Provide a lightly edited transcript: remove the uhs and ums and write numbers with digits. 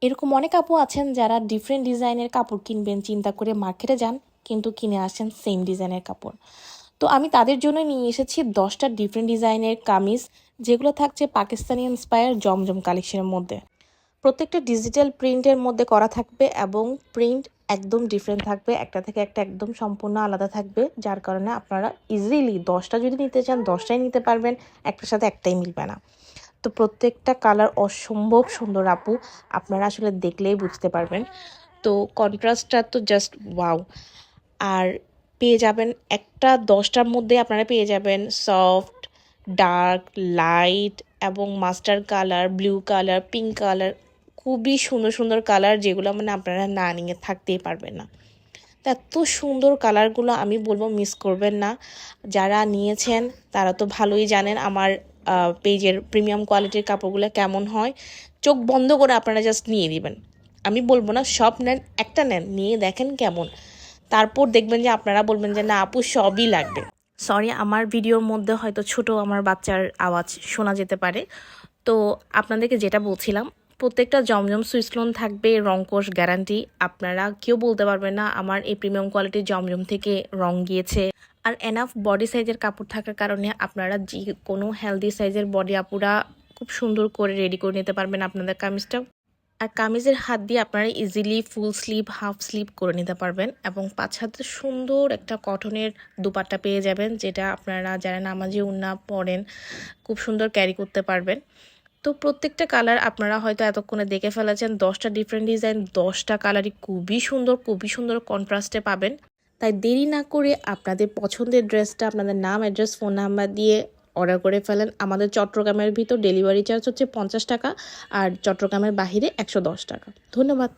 এরকম অনেক আপু আছেন যারা ডিফারেন্ট ডিজাইনের কাপড় কিনবেন চিন্তা করে মার্কেটে যান, কিন্তু কিনে আসেন সেম ডিজাইনের কাপড়। তো আমি তাদের জন্য নিয়ে এসেছি 10টা ডিফারেন্ট ডিজাইনের কামিজ, যেগুলো থাকছে পাকিস্তানি ইন্সপায়ার জমজম কালেকশনের মধ্যে। প্রত্যেকটা ডিজিটাল প্রিন্টের মধ্যে করা থাকবে এবং প্রিন্ট একদম ডিফারেন্ট থাকবে, একটা থেকে একটা একদম সম্পূর্ণ আলাদা থাকবে, যার কারণে আপনারা ইজিলি 10টা যদি নিতে চান 10টাই নিতে পারবেন, একটার সাথে একটাই মিলবে না। তো প্রত্যেকটা কালার অসম্ভব সুন্দর আপু, আপনারা আসলে দেখলেই বুঝতে পারবেন। তো কন্ট্রাস্টটা তো জাস্ট ওয়াও। আর পেয়ে যাবেন একটা 10টার মধ্যে আপনারা পেয়ে যাবেন সফট, ডার্ক, লাইট এবং mustard colour, blue colour, pink colour, খুবই সুন্দর সুন্দর কালার, যেগুলো মানে আপনারা না নিয়ে থাকতেই পারবেন না। এত সুন্দর কালারগুলো আমি বলবো মিস করবেন না। যারা নিয়েছেন তারা তো ভালোই জানেন আমার পেজের প্রিমিয়াম কোয়ালিটির কাপড়গুলো কেমন হয়। চোখ বন্ধ করে আপনারা জাস্ট নিয়ে দিবেন। আমি বলবো না সব নেন, একটা নেন, নিয়ে দেখেন কেমন, তারপর দেখবেন যে আপনারা বলবেন যে না আপু সবই লাগবে। সরি, আমার ভিডিওর মধ্যে হয়তো ছোট আমার বাচ্চার আওয়াজ শোনা যেতে পারে। তো আপনাদেরকে যেটা বলছিলাম, প্রত্যেকটা জমজম সুইচ লোন থাকবে, রংকোশ গ্যারান্টি। আপনারা কেউ বলতে পারবেন না আমার এই প্রিমিয়াম কোয়ালিটির জমজম থেকে রং গিয়েছে। আর এনাফ বডি সাইজের কাপড় থাকার কারণে আপনারা যে কোনো হেলদি সাইজের বডি আপুরা খুব সুন্দর করে রেডি করে নিতে পারবেন আপনাদের কামিজটা। আর কামিজের হাত দিয়ে আপনারা easily full sleeve, half sleeve করে নিতে পারবেন এবং 5 হাতে সুন্দর একটা কটনের দুপাট্টা পেয়ে যাবেন, যেটা আপনারা যারা নামাজি ওড়না পরেন খুব সুন্দর ক্যারি করতে পারবেন। তো প্রত্যেকটা কালার আপনারা হয়তো এতক্ষণে দেখে ফেলেছেন, 10টা ডিফারেন্ট ডিজাইন, 10টা কালারই খুবই সুন্দর কন্ট্রাস্টে পাবেন। তাই দেরি না করে আপনাদের পছন্দের ড্রেসটা আপনাদের নাম, অ্যাড্রেস, ফোন নাম্বার দিয়ে অর্ডার করে ফেলেন। আমাদের চট্টগ্রামের ভিতর ডেলিভারি চার্জ হচ্ছে 50 টাকা, আর চট্টগ্রামের বাহিরে 110 টাকা। ধন্যবাদ।